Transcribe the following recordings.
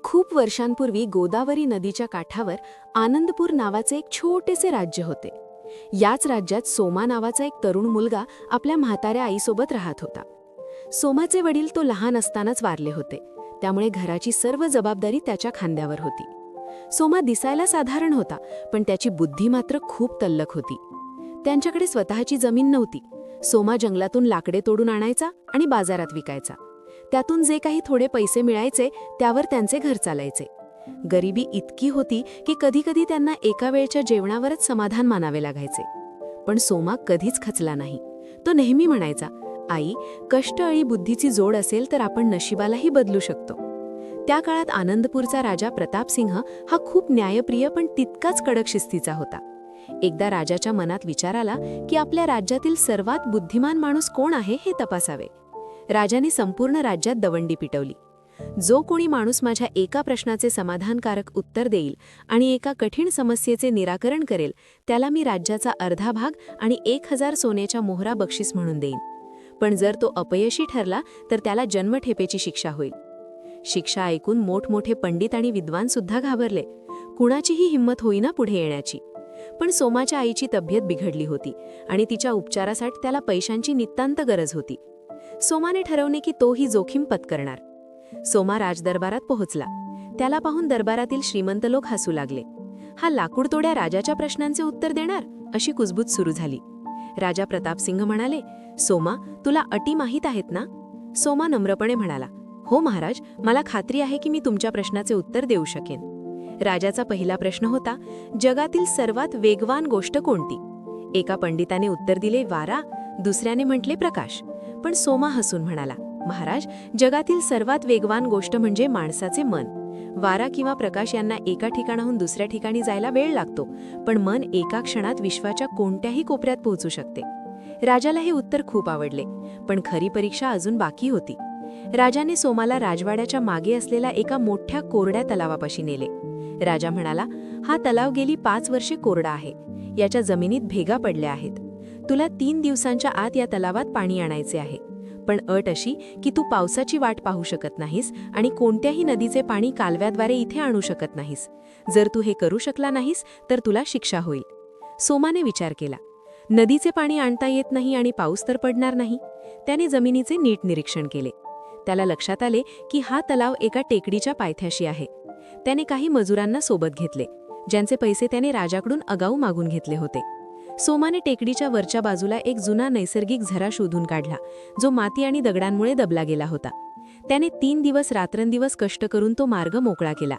खूप वर्षांपूर्वी गोदावरी नदीच्या काठावर आनंदपूर नावाचे एक छोटेसे राज्य होते. याच राज्यात सोमा नावाचा एक तरुण मुलगा आपल्या म्हाताऱ्या आईसोबत राहत होता. सोमाचे वडील तो लहान असतानाच वारले होते, त्यामुळे घराची सर्व जबाबदारी त्याच्या खांद्यावर होती. सोमा दिसायला साधारण होता, पण त्याची बुद्धी मात्र खूप तल्लख होती. त्यांच्याकडे स्वतःची जमीन नव्हती. सोमा जंगलातून लाकडे तोडून आणायचा आणि बाजारात विकायचा. त्यातून जे काही थोडे पैसे मिळायचे त्यावर त्यांचे घर चालायचे. गरिबी इतकी होती की कधीकधी त्यांना एका वेळच्या जेवणावरच समाधान मानावे लागायचे. पण सोमा कधीच खचला नाही. तो नेहमी म्हणायचा, आई, कष्ट आणि बुद्धीची जोड असेल तर आपण नशिबालाही बदलू शकतो. त्या काळात आनंदपूरचा राजा प्रतापसिंह हा खूप न्यायप्रिय पण तितकाच कडक शिस्तीचा होता. एकदा राजाच्या मनात विचार आला की आपल्या राज्यातील सर्वात बुद्धिमान माणूस कोण आहे हे तपासावे. राजाने संपूर्ण राज्यात दवंडी पिटवली. जो कोणी माणूस माझ्या एका प्रश्नाचे समाधानकारक उत्तर देईल आणि एका कठीण समस्येचे निराकरण करेल, त्याला मी राज्याचा अर्धा भाग आणि 1000 सोन्याच्या मोहरा बक्षीस म्हणून देईन. पण जर तो अपयशी ठरला तर त्याला जन्मठेपेची शिक्षा होईल. शिक्षा ऐकून मोठमोठे पंडित आणि विद्वान सुद्धा घाबरले. कुणाचीही हिंमत होईना पुढे येण्याची. पण सोमाच्या आईची तब्येत बिघडली होती आणि तिच्या उपचारासाठी त्याला पैशांची नितांत गरज होती. सोमाने ठरवले की तो ही जोखीम पत्करणार. सोमा राजदरबारात पोहोचला. त्याला पाहून दरबारातील श्रीमंत लोक हसू लागले. हा लाकूडतोड्या राजाच्या प्रश्नांचे उत्तर देणार, अशी कुजबूज सुरू झाली. राजा प्रतापसिंह म्हणाले, सोमा, तुला अटी माहीत आहेत ना? सोमा नम्रपणे म्हणाला, हो महाराज, मला खात्री आहे की मी तुमच्या प्रश्नाचे उत्तर देऊ शकेन. राजाचा पहिला प्रश्न होता, जगातील सर्वात वेगवान गोष्ट कोणती? एका पंडिताने उत्तर दिले, वारा. दुसऱ्याने म्हटले, प्रकाश. पण सोमा हसून म्हणाला, महाराज, जगातील सर्वात वेगवान गोष्ट म्हणजे माणसाचे मन. वारा किंवा प्रकाश यांना एका ठिकाणाहून दुसऱ्या ठिकाणी जायला वेळ लागतो, पण मन एका क्षणात विश्वाच्या कोणत्याही कोपऱ्यात पोहोचू शकते. राजाला हे उत्तर खूप आवडले, पण खरी परीक्षा अजून बाकी होती. राजाने सोमाला राजवाड्याच्या मागे असलेल्या एका मोठ्या कोरड्या तलावापाशी नेले. राजा म्हणाला, हा तलाव गेली 5 वर्षे कोरडा आहे. याच्या जमिनीत भेगा पडल्या आहेत. तुला 3 दिवसांच्या आत या तलावात पाणी आणायचे आहे. पण अट अशी की तू पावसाची वाट पाहू शकत नाहीस आणि कोणत्याही नदीचे पाणी कालव्याद्वारे इथे आणू शकत नाहीस. जर तू हे करू शकला नाहीस तर तुला शिक्षा होईल. सोमाने विचार केला. नदीचे पाणी आणता येत नाही आणि पाऊस तर पडणार नाही. त्याने जमिनीचे नीट निरीक्षण केले. त्याला लक्षात आले की हा तलाव एका टेकडीच्या पायथ्याशी आहे. त्याने काही मजुरांना सोबत घेतले, ज्यांचे पैसे त्याने राजाकडून आगाऊ मागून घेतले होते. सोमाने टेकडीच्या वरच्या बाजूला एक जुना नैसर्गिक झरा शोधून काढला, जो माती आणि दगडांमुळे दबला गेला होता. त्याने 3 दिवस रात्रंदिवस कष्ट करून तो मार्ग मोकळा केला.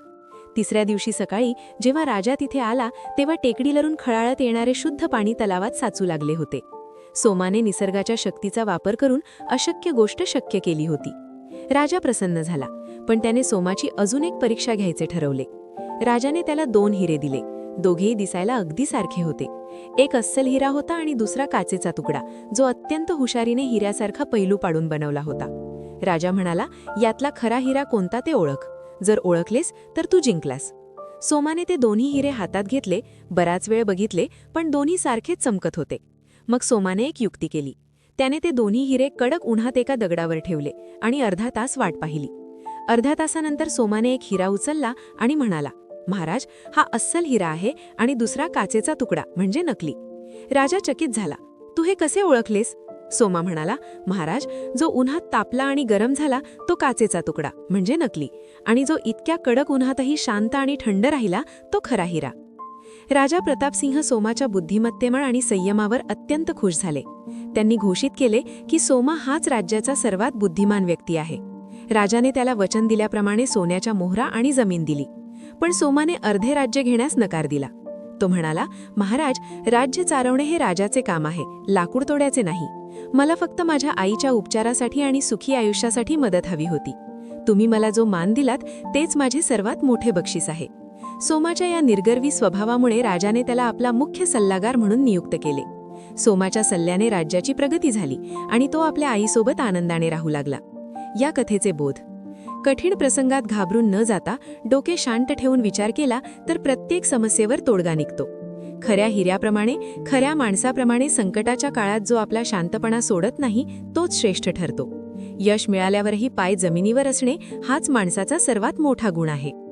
तिसऱ्या दिवशी सकाळी जेव्हा राजा तिथे आला, तेव्हा टेकडीवरून खळाळत येणारे शुद्ध पाणी तलावात साचू लागले होते. सोमाने निसर्गाच्या शक्तीचा वापर करून अशक्य गोष्ट शक्य केली होती. राजा प्रसन्न झाला, पण त्याने सोमाची अजून एक परीक्षा घ्यायचे ठरवले. राजाने त्याला 2 हिरे दिले. दोघेही दिसायला अगदी सारखे होते. एक अस्सल हिरा होता आणि दुसरा काचेचा तुकडा, जो अत्यंत हुशारीने हिऱ्यासारखा पैलू पाडून बनवला होता. राजा म्हणाला, यातला खरा हिरा कोणता ते ओळख. जर ओळखलेस तर तू जिंकलास. सोमाने ते दोन्ही हिरे हातात घेतले. बराच वेळ बघितले, पण दोन्ही सारखेच चमकत होते. मग सोमाने एक युक्ती केली. त्याने ते दोन्ही हिरे कडक उन्हात एका दगडावर ठेवले आणि अर्धा तास वाट पाहिली. अर्ध्या तासानंतर सोमाने एक हिरा उचलला आणि म्हणाला, महाराज, हा अस्सल हिरा आहे आणि दुसरा काचेचा तुकडा म्हणजे नकली. राजा चकित झाला. तू हे कसे ओळखलेस? सोमा म्हणाला, महाराज, जो उन्हात तापला आणि गरम झाला तो काचेचा तुकडा म्हणजे नकली, आणि जो इतक्या कडक उन्हातही शांत आणि थंड राहिला तो खरा हिरा. राजा प्रतापसिंह सोमाच्या बुद्धिमत्तेमुळे आणि संयमावर अत्यंत खुश झाले. त्यांनी घोषित केले की सोमा हाच राज्याचा सर्वात बुद्धिमान व्यक्ती आहे. राजाने त्याला वचन दिल्याप्रमाणे सोन्याच्या मोहरा आणि जमीन दिली. पण सोमाने अर्धे राज्य घेण्यास नकार दिला. तो म्हणाला, महाराज, राज्य चालवणे हे राजाचे काम आहे, लाकूड तोड्याचे नाही. मला फक्त माझ्या आईच्या उपचारासाठी आणि सुखी आयुष्यासाठी मदत हवी होती. तुम्ही मला जो मान दिलात तेच माझे सर्वात मोठे बक्षीस आहे. सोमाच्या या निर्गर्वी स्वभावामुळे राजाने त्याला आपला मुख्य सल्लागार म्हणून नियुक्त केले. सोमाच्या सल्ल्याने राज्याची प्रगती झाली आणि तो आपल्या आईसोबत आनंदाने राहू लागला. या कथेचे बोध: कठीण प्रसंगात घाबरून न जाता डोके शांत ठेवून विचार केला तर प्रत्येक समस्येवर तोडगा निघतो. खऱ्या हिऱ्याप्रमाणे, खऱ्या माणसाप्रमाणे संकटाच्या काळात जो आपला शांतपणा सोडत नाही तोच श्रेष्ठ ठरतो. यश मिळाल्यावरही पाय जमिनीवर असणे हाच माणसाचा सर्वात मोठा गुण आहे.